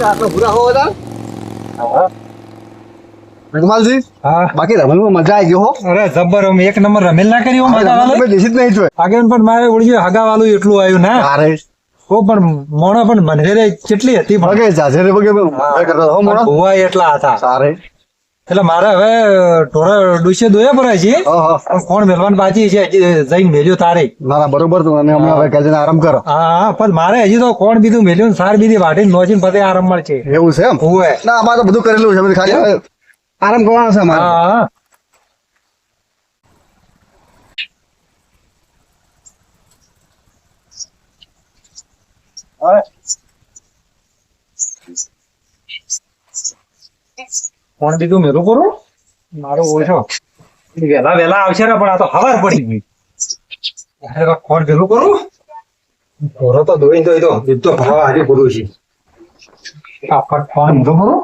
આટલો પૂરા હોવો હતા રઘુમાલજી. હા બાકી રમણમાં મજા આવી ગયો હો. અરે જબ્બર એક નંબર રમેલ ના કરી દેશી જ નહીં જોઈ આગળ પણ મારે ઓળખ્યું હગા વાળું એટલું આવ્યું ના અરે હો પણ મોણો પણ મને કેટલી હતી બગે જાજે બગે હોવા એટલા હતા સારે એટલે મારે હવે ઢોરા ડુસે દોયા ભરાય છે કોણ મેલવાન બાજી છે જઈને મેલ્યો તારે ના બરોબર આરામ કરો. હા પણ મારે હજી તો કોણ બીજું મેલ્યું સાર બીજી વાટી નોચીને પછી આરામ મળશે એવું છે એમ હોય ના અમારે તો બધું કરેલું છે ખાલી આરામ કરવાનો છે મારે. હા કોણ બીજું મેલું કરું મારું ઓછો વેલા વેલા આવશે ને પણ આ તો હવાર પડી ગઈ કોણ ભેલું કરું ઘોરો તો દોઈ દોઈ દો દૂધ તો હવા આજે કરું છે કોણ ભેલું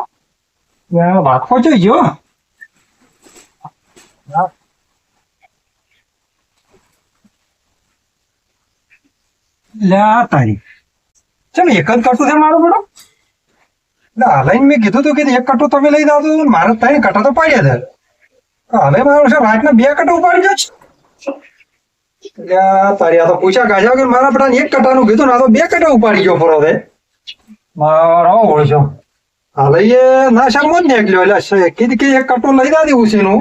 કરું વાટકો જોઈ ગયો લ્યા તારી ચાલો એક જ કટું છે મારું બેડો હાલાઈને મેં કીધું તું કે એક કટો તમે લઈ જાવ મારે ત્રણ કટા તો પાડ્યા હતા હવે મારો છે રાતના બે કટા ઉપાડી જાય તારી આ તો પૂછા કાઢ્યા કે મારા બેટા એક કટાનું કીધું ને આ તો બે કટા ઉપાડી ગયો ફરો દે મારો ઓળશો હાલઈએ ના શામો જ નીકળ્યો એટલે કીધું કે એક કટો લઈ દા દેવું છે નું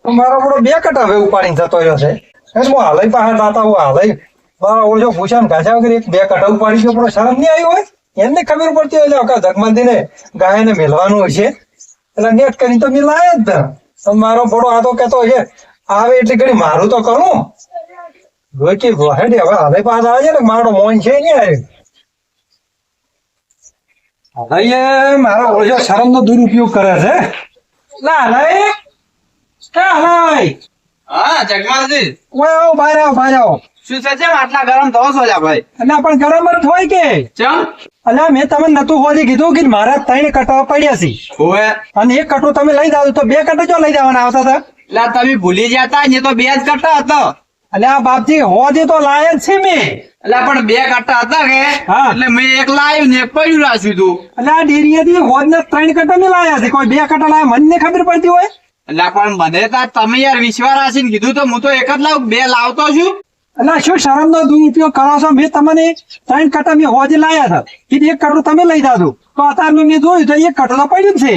તો મારો બેટો બે કટા હવે ઉપાડીને જતો રહ્યો છે હું હાલઈ પાસે દાતા હું હાલઈ મારા ઓળશો પૂછા ને કાઢ્યા વગર એક બે કટા ઉપાડી ગયો પણ શરમ નહીં આવી હોય એમને ખબર પડતી હોય એટલે જગમંદી ને ગાય ને મેલવાનું હોય છે એટલે નેટ કરીને તો મેં લાયા જ ને મારો બોડો આ તો કેતો છે આવે એટલે ઘડી મારું તો કરું હવે હાલે પાસ આવે છે ને મારો મોન છે ને હવે મારો ઓળજો શરમ નો દુરુપયોગ કરે છે હા જગમાલજી બહાર આવો શું છે આટલા ગરમ થવો છો ભાઈ એટલે પણ ગરમ જ હોય કે ચમ અલ્યા મેં તમને નતું હોલી કીધું કે મારા 3 કટા પડ્યા છે ઓએ અને એક કટો તમે લઈ જાવ તો બે કટા જો લઈ જવાના આવતા હતા એટલે તમે ભૂલી જતા ને તો બે જ કટા હતો અલ્યા બાપજી હોદી તો લાયક છે મેં એટલે પણ બે કટા હતા કે એટલે મેં એક લાવ્યું ને એક પડ્યું રાખ્યું તું અલ્યા ડેરીએથી હોદ ને 3 કટા મેં લાયા છે કોઈ બે કટા લાયા મને ખબર પડતી હોય એટલે પણ મને તો તમે યાર વિશ્વાસ રાખીને કીધું તો હું તો એક જ લાવ બે લાવતો છું એટલે શું શરમ નો દુરુપયોગ કરો છો મેં તમને 3 કટા મેં હોજે લાયા હતા કીધું એક કટું તમે લઈ જાજો તો અત્યારે મેં જોયું તો એક કટો તો પડ્યું છે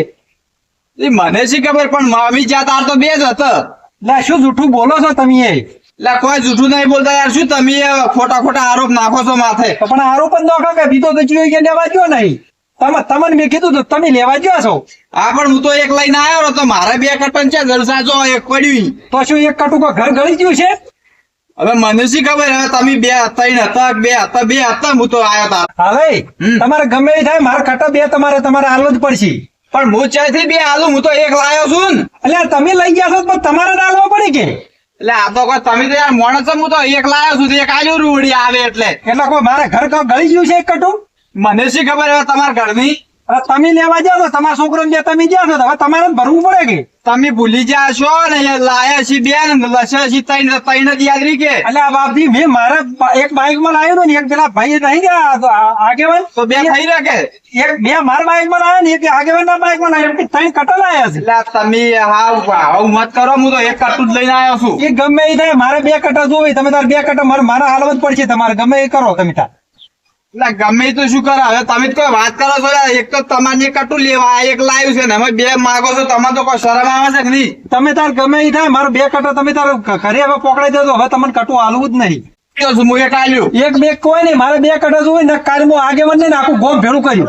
મને શી ખબર પણ મામી જ્યાં તાર તો બે જ હતા એટલે શું જૂઠું બોલો છો તમે એટલે કોઈ જૂઠું નહીં બોલતા યાર શું તમે ખોટા ખોટા આરોપ નાખો છો માથે પણ આરોપ જ નાખો કે બીજો તો કે લેવા ગયો નહીં તમને મેં કીધું તો તમે લેવા ગયો છો હા પણ હું તો એક લઈને આવ્યો તો મારે બે કટન છે જલસા જો એક પડ્યું તો શું એક કટું કોઈ ઘર ગળી ગયું છે હવે મને શી ખબર હવે તમે બે ત્રણ હતા બે હતા હું તો આવ્યો હતા હવે તમારે ગમે એ થાય મારા કટા બે તમારે હાલવું જ પડશે પણ હું ચાથી બે હાલું હું તો એક લાવ્યો છું ને એટલે તમે લઈ ગયા છો પણ તમારે હાલવા પડે કે એટલે આ તો કોઈ તમે તો યાર મોણસ હું તો એક લાવ્યો છું એક આલ્યું રૂડી આવે એટલે કોઈ મારા ઘર ગળી ગયું છે એક કટું મને શી ખબર હવે તમારા ઘરની તમે લેવા જાવ છો તમારા છોકરો ને તમે જ્યાં છો હવે તમારે ભરવું પડે કે તમે ભૂલી ગયા છો ને લાયા છી બે ને લસ્યા છી ત્રણ જ યાદ રહી કે એટલે આ બાપજી મેં મારા એક બાઇક માં લાવ્યો ને એક પેલા ભાઈ નહીં ગયા આગેવાન તો બે થઈ રહ્યા કે એક બે મારા બાઇક માં લાવ્યા ને એક આગેવાન ના બાઇક માં લાવ્યા 3 કટા લાયા છે એટલે તમે હાવ મત કરો હું તો એક કટું જ લઈને આવ્યો છું એ ગમે એ થાય મારે બે કટા જોવે તમે તાર બે કટા મારા હાલવા જ પડશે તમારે ગમે એ કરો તમે તાર એટલે ગમે તો શું કરે હવે તમે કોઈ વાત કરો છો એક તો તમારે કટું લેવા એક લાવ્યું છે ને અમે બે માગો છો તમે તો કોઈ શરમ આવે છે કે નહીં તમે તાર ગમે એ થાય મારો બે કટા તમે તાર ઘરે હવે પકડાઈ દેજો હવે તમને કટું હાલવું જ નહીં હું એક આલ્યું એક બે કોઈ નહીં મારે બે કટા જોવે ને કાલ હું આગેવાન ને આખું ગોમ ભેળું કર્યું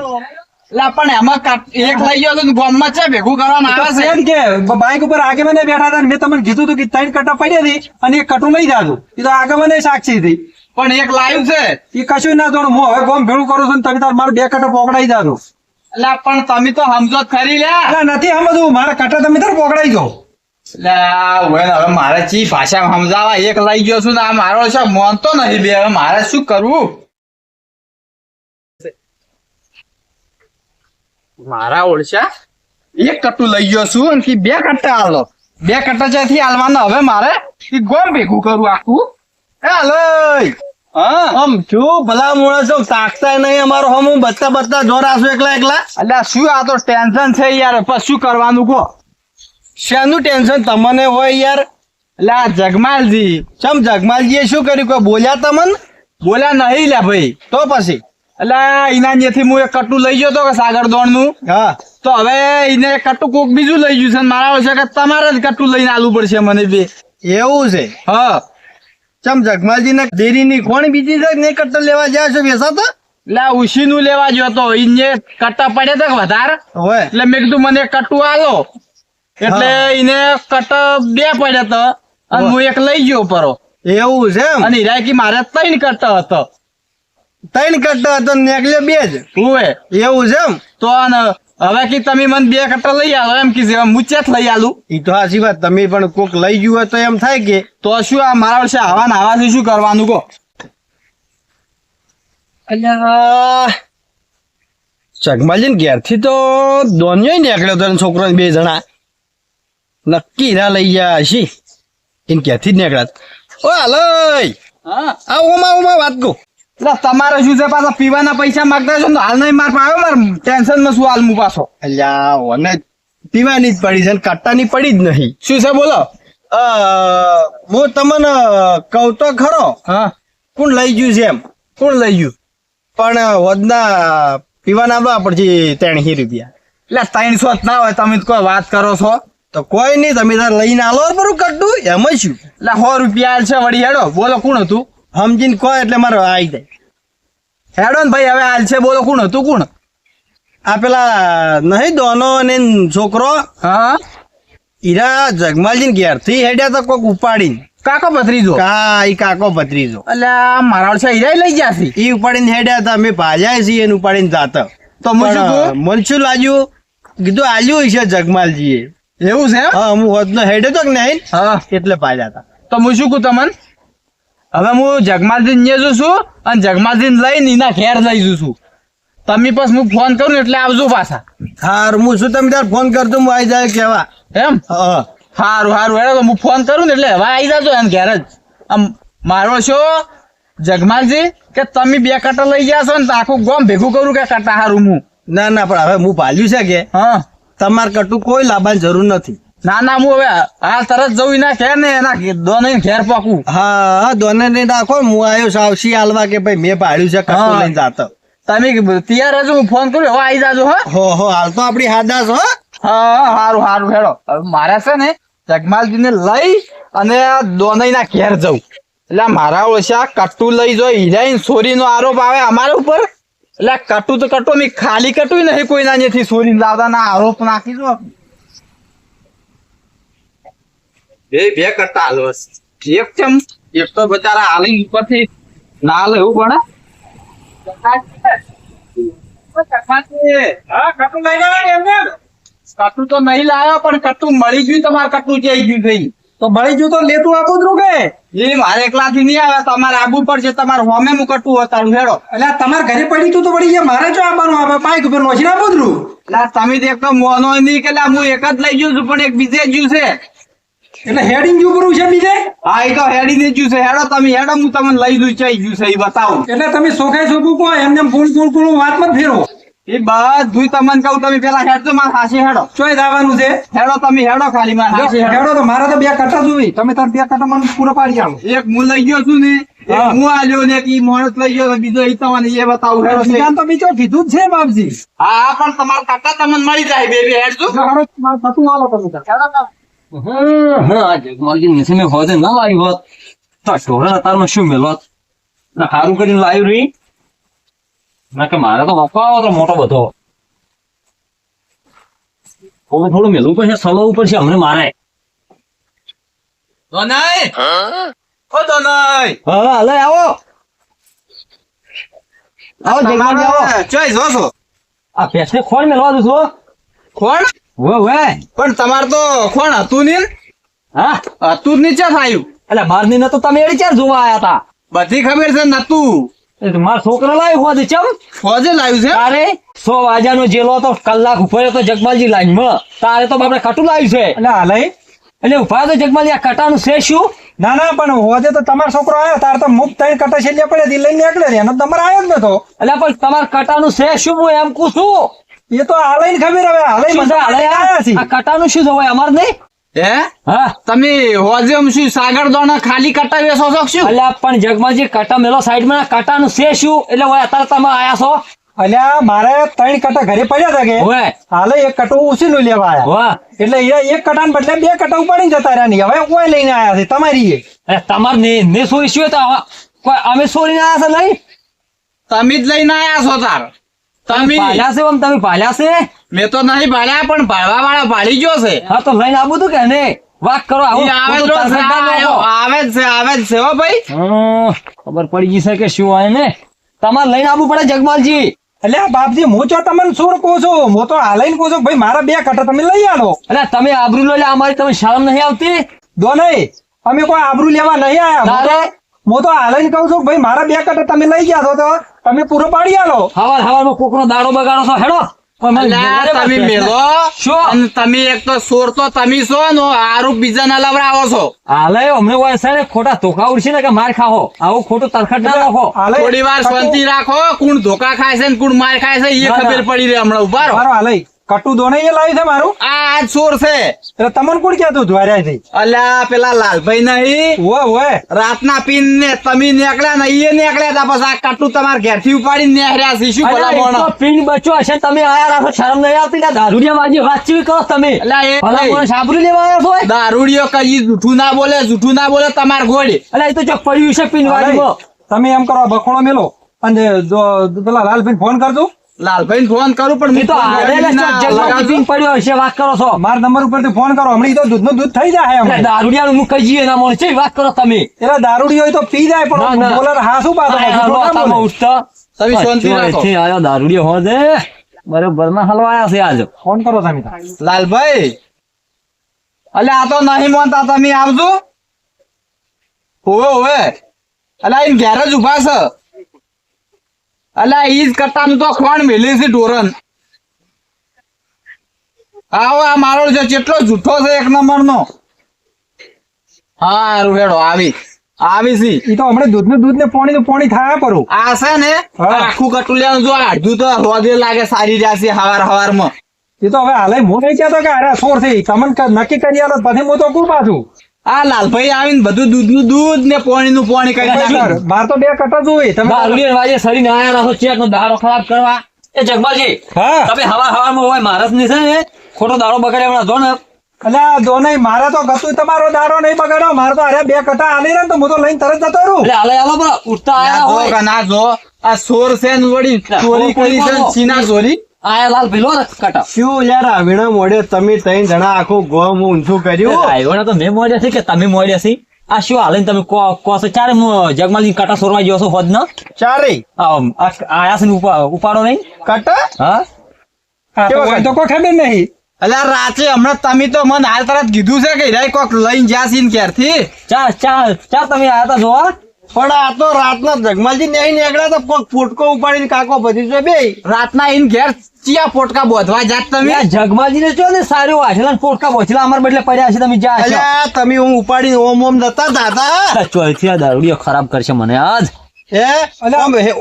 એટલે પણ એમાં એક લઈ ગયો તો ગોમમાં છે ભેગું કરવાનું આવે છે કે બાઇક ઉપર આગેવાને બેઠા હતા મેં તમને કીધું હતું કે 3 કટા પડ્યા હતી અને એક કટું લઈ જાજો એ તો આગેવાને સાક્ષી હતી પણ એક લાવ્યું છે એ કશું ના જોડું હું હવે ગોમ ભેળું કરું છું તમે તાર મારું બે કટા પકડાઈ જાજો એટલે પણ તમે તો સમજો ખરી લે નથી સમજવું મારા કટા તમે તાર પકડાઈ જાઓ એટલે હવે મારે ચી ભાષા સમજાવવા એક લઈ ગયો છું ને આ મારો છે માનતો નથી બે હવે મારે શું કરવું મારા ઓળશા એક કટ્ટું લઈ ગયો છું અને બે કટ્ટા હાલો બે કટ્ટા જ્યાંથી હાલવાના હવે મારે ગોમ ભેગું કરું આખું હાલો હા આમ શું ભલા માણસો તાકતા નહીં અમારો હમ બત્તા જોર આસો એકલા અલ્યા શું આ તો ટેન્શન છે યાર પછી શું કરવાનું કહો શાનું ટેન્શન તમને હોય યાર? એટલે આ જગમાલજી ચમ જગમાલજીએ શું કર્યું? કોઈ બોલ્યા તમને? બોલ્યા નહીં લ્યા ભાઈ. તો પછી એટલે એના ત્યાંથી હું એક કટ્ટું લઈ ગયો તો કે સાગર દોણ નું, હા તો હવે એને કટ્ટું કોક બીજું લઈ ગયું છે અને મારા વર્ષે કે તમારે જ કટ્ટું લઈને આલવું પડશે મને બે. એવું છે? હા ચમ જગમાલજીને ડેરીની કોણ બીજી છે ને કટ્ટર લેવા જાય છે વેસાતા? એટલે આ ઉશી નું લેવા ગયો તો એને કટ્ટા પડ્યા હતા વધારે, હોય એટલે મેં કીધું મને એક કટ્ટું આલો, એટલે એને કટ્ટા બે પડ્યા હતા અને હું એક લઈ ગયો પરો. એવું છે એમ? અને હીરાકી મારે 3 કટ્ટા હતો. 3 કટ્ટર હતો ને એકલે 2 જ? હુંએ એવું છે એમ? તો હવે કે તમે મને 2 કટ્ટા લઈ આલો એમ કીધું, હું ચેત લઈ આલું. ઈ તો સાચી વાત. તમે પણ કોક લઈ ગયું હોય તો એમ થાય કે તો શું આ મારા વર્ષે આવા ને આવાથી શું કરવાનું કહો? અલ્યા જગમાલજી ને ઘેરથી તો દોન્યો નીકળ્યો તો છોકરો 2 જણા નક્કી હીરા લઈ ગયા હશી. એને ઘેરથી જ નીકળ્યા. ઓ હાલય હા આ ઓમાં વાત કહું. એટલે તમારે શું છે પાછા પીવાના પૈસા માંગતા છો ને હાલ નહીં માર પાયો માર ટેન્શન માં શું હાલ હું પાછો અલ્યા ઓને પીવાની જ પડી છે ને કટ્ટાની પડી જ નહીં. શું છે બોલો. હું તમને કહું તો ખરો હા કોણ લઈ ગયું છે એમ. કોણ લઈ ગયું? પણ વધના પીવાના આપવા પડશે 300 રૂપિયા. એટલે 300 જ ના હોય, તમે તો કોઈ વાત કરો છો. તો કોઈ નહીં, તમે તાર લઈને આલો બરું કટ્ટું એમ શું. એટલે 100 રૂપિયા છે વળી. હેડો બોલો કોણ હતું? સમજીને કહો એટલે મારે આવી જાય. હેડો ને ભાઈ હવે હાલ છે બોલો કોણ હતું? કોણ? આ પેલા નહીં દોનો અને છોકરો હા હીરા જગમાલજી ઘેરથી હેડ્યા તો કોક ઉપાડીને. કાકો ભત્રીજો? ઈ કાકો ભત્રીજો. એટલે મારા વર્ષે હીરા લઈ ગયા છે. ઈ ઉપાડીને હેડ્યા હતા. અમે ભાજ્યા છીએ એને ઉપાડીને જાતા. તો હું શું કહું? મન શું લાગ્યું કીધું આલ્યું છે જગમાલજીએ. એવું છે? હા હું હોદનો હેડ્યો તો કે નહીં હા એટલે ભાજ્યા હતા. તો હું શું કહું તમને, હવે હું જગમાલજી ને જઉં છું અને જગમાલજી ને લઈને એના ઘેર લઈ જઉં છું. તમે પછી હું ફોન કરું એટલે આવજો પાછા. હારું હું શું તમે તાર ફોન કરતો હું આવી જાય કેવા. એમ હા સારું સારું હેડો હું ફોન કરું ને એટલે હવે આવી જાજો એમ ઘેર જ. આમ મારો છો જગમાલજી કે તમે 2 કટ્ટા લઈ ગયા છો ને તો આખું ગામ ભેગું કરું કે કટ્ટા હારું હું. ના પણ હવે હું ભાલ્યું છે કે હા તમારે કટું કોઈ લાવવાની જરૂર નથી. ના હું હવે હાલ તરત જવું એના ઘેર ને એના દોને ઘેર પાકું. હા દોને ને નાખો. હું આવ્યો સાવસી હાલવા કે ભાઈ મેં ભાડ્યું છે કટું હા. લઈને જાતો. તમે તૈયાર હજો, હું ફોન કરું હવે આવી જાજો. હા હો હાલ તો આપડી હાદાસ હો. હા સારું સારું હેડો. હવે મારે છે ને જગમાલજી ને લઈ અને દોનઈ ના ઘેર જવું. એટલે મારા ઓછા કટ્ટું લઈ જો હિરાઈ ચોરી નો આરોપ આવે અમારા ઉપર. એટલે કટ્ટું તો કટ્ટું મેં ખાલી કટ્ટું નહીં કોઈ ના નથી ચોરી લાવતા ના આરોપ નાખી દો. બે કટ્ટા હાલો એક ચમ એક તો બચારા હાલી ઉપરથી ના હાલે એવું પડે. કટ્ટું તો નહીં લાવ્યો પણ કટ્ટું મળી ગયું. તમારે કટ્ટું જઈ ગયું થઈ તો મળી ગયું તો લેતું આપું જ કે એ મારે એકલાથી નહીં આવે, તમારે આબુ પડશે. તમારે હોમે હું કટ્ટું હતા હેડો. એટલે તમારે ઘરે પડી તું તો વળી ગયા મારે જો આપવાનું આવે પાઇક ઉપર નોશી આપું જ રૂ. એટલે તમે તો એક તો મોનો નહીં કે હું એક જ લઈ ગયું છું પણ એક બીજે જ્યું છે. એટલે હેડિંગ જો પૂરું છે બીજે. હા એ તો હેડી ને જ્યું છે. હેડો તમે હેડો હું તમને લઈ દઉં ચઈ જ્યું છે એ બતાવું. એટલે તમે સોખાઈ સોખું કહો એમને પૂળ વાત મત ફેરો. એ બધું તમને કહું તમે પેલા હેડજો મારા હાસી હેડો. ચોય દાવાનું છે. હેડો તમે હેડો ખાલી મારા હાસી હેડો. હેડો તો મારા તો 2 કટ્ટા જોવી. તમે તાર 2 કટ્ટા મને પૂરા પાડી આવો. એક હું લઈ ગયો છું ને એક હા. હું આલ્યો ને એક ઈ માણસ લઈ ગયો ને બીજો ઈ તમને એ બતાવું હેડો. બીજાને તો બીજો કીધું જ છે બાપજી. હા હા પણ તમારા કાકા તમને મળી જાય બે હેડજો. હેડો મારે થતું આલો તમે તાર. જગમાલજી હોદે ના લાવ્યું હોત તો ઢોરા તારમાં શું મેળવત. સારું કરીને લાવ્યું રહી ના કે મારે તો વપાવો તો મોટો બધો થોડું મેળવું પડશે, સલાવવું પડશે અમને મારે. દોનાઈ ઓ દોનાઈ હા હાલે આવો આવો જગમાલજી આવો. ચોઈ જો છો આ પેસને ખોણ મેળવા દઉં છું. કોણ? પણ તમાર તો કોણ હતું ને? હા હતું જ નીચે થયું. એટલે બાર ની નતું તમે એડી ચાર જોવા આયા હતા. બધી ખબર છે નતું. એ તો મારા છોકરા લાવ્યો હોદ ચમ ફોજે લાવ્યું છે. તારે 100 વાગ્યાનો જેલો તો કલાક ઉપર હતો જગમાલજી લાઈન માં. તારે તો બાપડે ખાટું લાવ્યું છે. એટલે હાલે એટલે ઉભા તો જગમાલી આ કટાનું છે શું ના ના પણ હોજે તો તમારો છોકરો આવ્યો તાર તો મુખ ત્રણ કટા છેલ્લે પડે લઈને નીકળે એનો નંબર આવ્યો જ નતો. એટલે પણ તમારા કટાનું છે શું હું એમ કહું છું એ તો હાલઈને ખબર હવે હાલઈ શું છે? મને હાલે આવ્યા છે. આ કટાનું શું જોવાય અમાર નહીં હે હા તમે હોજે આમ શું સાગર દોણા ખાલી કટ્ટા વેચો છો કે શું? એટલે પણ જગમાલજી કટા મેલો સાઈડમાં કટાનું છે શું એટલે હોય અત્યારે તમે આયા છો અલ્યા મારે ત્રણ કટા ઘરે પડ્યા હતા કે હોય હાલે એક કટો ઉછીનું લેવા આવ્યા વાહ એટલે એ એક કટાને બદલે બે કટા ઉપાડીને જતા રહ્યા નહીં હવે કોઈ લઈને આવ્યા છે તમારી એ. અરે તમાર ને સોરી શું તો કોઈ અમે સોરી ના આયા છે નહીં તમે જ લઈને આયા છો તાર તમે ભાલ્યા છે આમ તમે ભાલ્યા છે મેં તો નહીં ભાડ્યા પણ ભાડવા વાળા ભાડી ગયો છે હા તો લઈને આવું તું કે ને વાત કરો આવો ઈ આવે જ ખોટું છે, તરફદાર ના આયો, રાખો. આવે જ છે હો ભાઈ. ખબર પડી ગઈ છે કે શું હોય ને તમારે લઈને આવવું પડે જગમાલજી અલ્યા બાપજી હું ચો તમને શું કહું છું હું તો હાલઈને કહું છું કે ભાઈ મારા બે કટા તમે લઈ આવો. એટલે તમે આબરૂ લો એટલે અમારી તમે શરમ નહીં આવતી દો નહીં અમે કોઈ આબરૂ લેવા નહીં આયા તારે? હું તો હાલઈને કહું છું કે ભાઈ મારા બે કટા તમે લઈ ગયા છો તો તમે પૂરો પાડી આલો. હવારમાં કોકનો દાડો બગાડો છો હેડો પણ મને અલ્યા, તમે મેલો શું? અને તમે એક તો સોર તો તમે છો ને આરોપ બીજાના લવડાવો છો. હાલે અમને હોય છે ને ખોટા ધોકા ઉડશે ને કે માર ખાઓ આવું ખોટું તરખટ ના રાખો હાલે થોડી વાર શાંતિ રાખો કોણ ધોકા ખાય છે ને કોણ માર ખાય છે એ ના, ખબર ના. પડી રહી હમણાં ઉભા રહો. મારો હાલે કટુ દો નહીં એ લાવ્યું છે મારું આ જ સોર છે. એટલે તમને કોણ કહેતું દ્વાર્યા છે અલ્યા પેલા લાલભાઈ નહીં ઓય ઓય રાતના પીન ને તમે નીકળ્યા ને એ નીકળ્યા તા પછી આ કાટલું તમારા ઘેરથી ઉપાડીને નીકળ્યા છે શું ભલા અલ્યા, એક મોણો. તો પીણ બચ્યો હશે ને તમે આયા રાખો શરમ નહીં આવતી ને દારૂડિયા માજી વાત ચેવી કરો તમે અલ્યા, એ ભલા નહીં. માણસ આબરૂ લેવા આવ્યા છો એ? દારૂડિયો કઈ જૂઠું ના બોલે જૂઠું ના બોલે તમાર ઘોડી. અલ્યા, એ તો ચોક પડ્યું છે પીણ વાળીમાં. તમે એમ કરો આ બખોણો મેલો અને જો પેલા લાલભાઈ ફોન કરજો લાલભાઈ ફોન કરું પણ એ તો હારેલા ચોક જગમાંથી પીણ પડ્યો હશે વાત કરો છો મારા નંબર ઉપરથી ફોન કરો હમણાં ઈ તો દૂધનું દૂધ થઈ જાય અલ્યા, હમણાં દારૂડિયાનું મુખ કઈ જઈએ ના મળે છે વાત કરો તમે એટલે દારૂડી હોય તો પી જાય ના, પણ ના. બોલર હા શું પાછો આયા ખોટા રોતામાં બોલે. ઉઠતા. તમે શાંતિ રાખો. અહીંથી આયો દારૂડિયો હો છે બરોબર માં હલવાયા છે આજ ફોન કરો તમે તાર. લાલભાઈ અલ્યા આ તો નહીં માનતા તમે આવજો ઓવે અલ્યા ઈ ઘેર જ ઉભા છે અલ્યા ઈ જ કટ્ટાનું તો ખોણ મેલી છે ઢોરણ આવો આ મારો છે કેટલો જૂઠો છે એક નંબર નો હારું હેડો આવી છે ઈ તો હમણાં દૂધનું દૂધ ને પાણીનું પાણી થાય પરું આ છે ને હા. આખું કટુલિયાનું જો અડધું તો રોદે લાગે સારી રહ્યા છે હવાર માં એ તો હવે હાલે હું નહીં કહેતો કે અરે સોર છે તમને નક્કી કરી આલો પછી હું તો કોણ પાછું આ લાલભાઈ આવીને બધું દૂધનું દૂધ ને પાણીનું પાણી કરી નાખ્યું. માર તો બે કટા જોઈ તમે દારૂડિયા વાજે સડીને આયા રાખો ચેક નો દાડો ખરાબ કરવા એ જગમાલજી હા તમે હવામાં હોય મારસ ની છે ને ખોટો દાડો બગાડ્યા હમણાં જો ને અલ્યા દો નહીં મારે તો ગતું તમારો દારો નહીં બગાડો મારે તો અરે બે કટા આલી ને તો હું તો લઈને તરત જતો રહું એટલે હાલે હાલો બરો ઉઠતા ના આયા જો હોય કે ના જો આ સોર છે ને વળી ચોરી કરી છે ને ચીના ચોરી આયા લાલ ભીલો ને કટા શું યાર આવીણા મોડે તમે ત્રણ જણા આખું ગોમ ઊંધું કર્યું આવ્યો તો મેં મોડ્યા છે કે તમે મોડ્યા છે આ શું હાલે તમે કો છો ચારે જગમાલજી કટા સોરવા ગયો છો હોદ ના ચારે આયા છે ને ઉપાડો નહીં કટા હા હા, તો હોય તો કોઈ ખબર નહીં અલ્યા રાતે હમણાં તમે તો મને હાલ તરત કીધું છે કે હિરાય કોક લઈને જાસી ને ક્યારથી ચાર તમે આયા તા જોવા પણ આ તો રાતના જગમાલજી નહીં નીકળ્યા તો કોક ફૂટકો ઉપાડીને કાકો બધી છે બે રાતના ઈન ઘેર ચિયા પોટકા બોધવા જાત તમે જગમાલજી ને જો ને સારું વાંચેલા ને પોટકા બોચેલા અમાર બદલે પડ્યા છે તમે જા છો. અલ્યા તમે હું ઉપાડીને ઓમ ઓમ નતા દાદા ચોથી આ દારૂડિયો ખરાબ કરશે મને આજ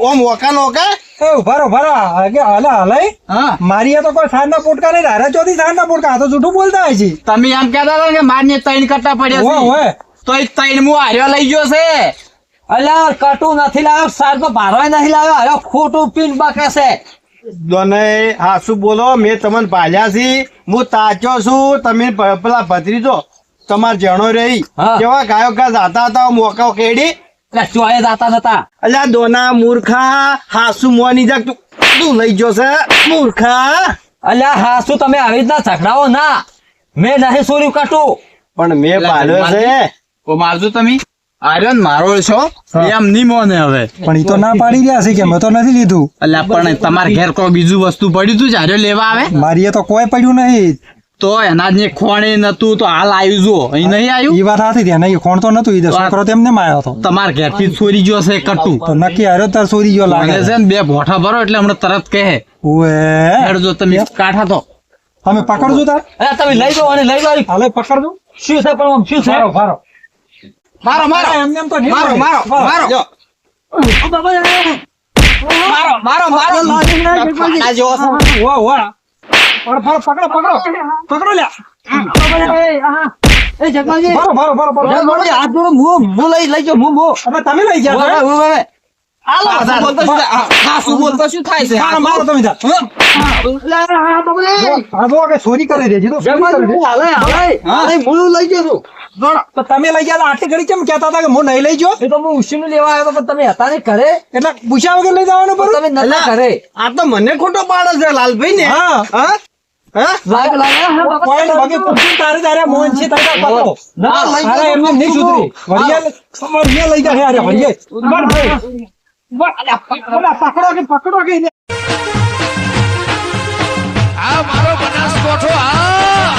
ઓમ ઓકા ઓકા એ ઉભા રહો આગે હાલે હાલે હા મારી આ તો કોઈ સાંજના પોટકા નહીં ધારા ચોથી સાંજના પોટકા આ તો જૂઠું બોલતા હોય છે તમે એમ કહેતા હતા કે મારને ત્રણ કટ્ટા પડ્યા ઓય છે ઓય તો એ ત્રણ મુ હાર્યો લઈ ગયો છે અલ્યા કટું નથી લાવ્યો સાર તો ભારવાય નથી લાવ્યો હવે ખોટું પીન બકે છે દોને હા શું બોલો મેં તમને પાલ્યા છી હું તાચો છું તમે પેલા ભત્રીજો તમાર જણો રહી હા. કેવા ગાયો ઘા જાતા હતા મોકા કેડી એટલે ચોએ જાતા નતા અલ્યા દોના મૂર્ખા હાસુ મોની જા તું લઈ ગયો છે મૂર્ખા અલ્યા હા શું તમે આવી રીતના ઝઘડાઓ ના મેં નહીં સોર્યું કટું પણ મેં પાલ્યો છે ઓ મારજો તમે આર્યો ને મારો છો એમ નહીં મોને હવે પણ ઈ તો ના પાડી રહ્યા છે કે મેં તો નથી લીધું અલ્યા પણ તમારે ઘેર કોઈ બીજું વસ્તુ પડ્યું તું હાર્યો લેવા આવે મારી એ તો કોઈ પડ્યું નહીં તો એના જે ખોણે નતું તો હાલ આવ્યું જો અહીં નહીં આવ્યું ઈ વાત હાથી ત્યાં નહીં ખોણ તો નતું ઈ તો છોકરો તેમને માયો હતો તમારા ઘેરથી જ ચોરી ગયો છે કટ્ટું તો નક્કી હાર્યો તાર ચોરી ગયો લાગે લાગે છે ને બે ભોઠા ભરો એટલે હમણાં તરત કહે ઓએ હેડજો તમે કાઠા તો તમે પકડજો તાર અલ્યા તમે લઈ જાઓ અને લઈ જાઓ હાલે પકડજો શું છે પણ આમ શું છે મારો મારો મારો મારો એમને એમ તો નહીં મારો મળે. મારો મારો જો મારો મારો કાના જેવો છે. વાહ વાહ ફરો ફરો પકડો પકડો લ્યા મારો મારો મારો જગમાલજી, હાથ જોડો, હું લઈ જાઉં, હું હવે તમે લઈ જાઓ હવે, હવે. હાસુ બોલતો શું થાય? હાસુ બોલતો શું થાય છે? મારો મારો તમે જા આ જો કે ચોરી કરી દેજી તો ચોરી કરી દે. તો તમે લઈ ગયા આટલી ઘડી કેમ કહેતા હતા કે હું નહીં લઈ ગયો એ તો હું ઉશીનું લેવા આવ્યો તો પણ તમે હતા ને ઘરે એટલે પૂછ્યા વગર લઈ જવાનું પર તમે નતા ઘરે આ તો મને ખોટો પાડે છે લાલભાઈ ને હા હા હા લાગ લાગે કોઈ વગર પૂછ્યું તારે તારે મોહન છે તારે પકડો ના, લઈ જાઓ. અરે એમને નહીં સુધરી વળિયા લઈ જાય અરે વળિયે બર ભાઈ બોલા પકડો કે આ મારો બનાસકોઠો આ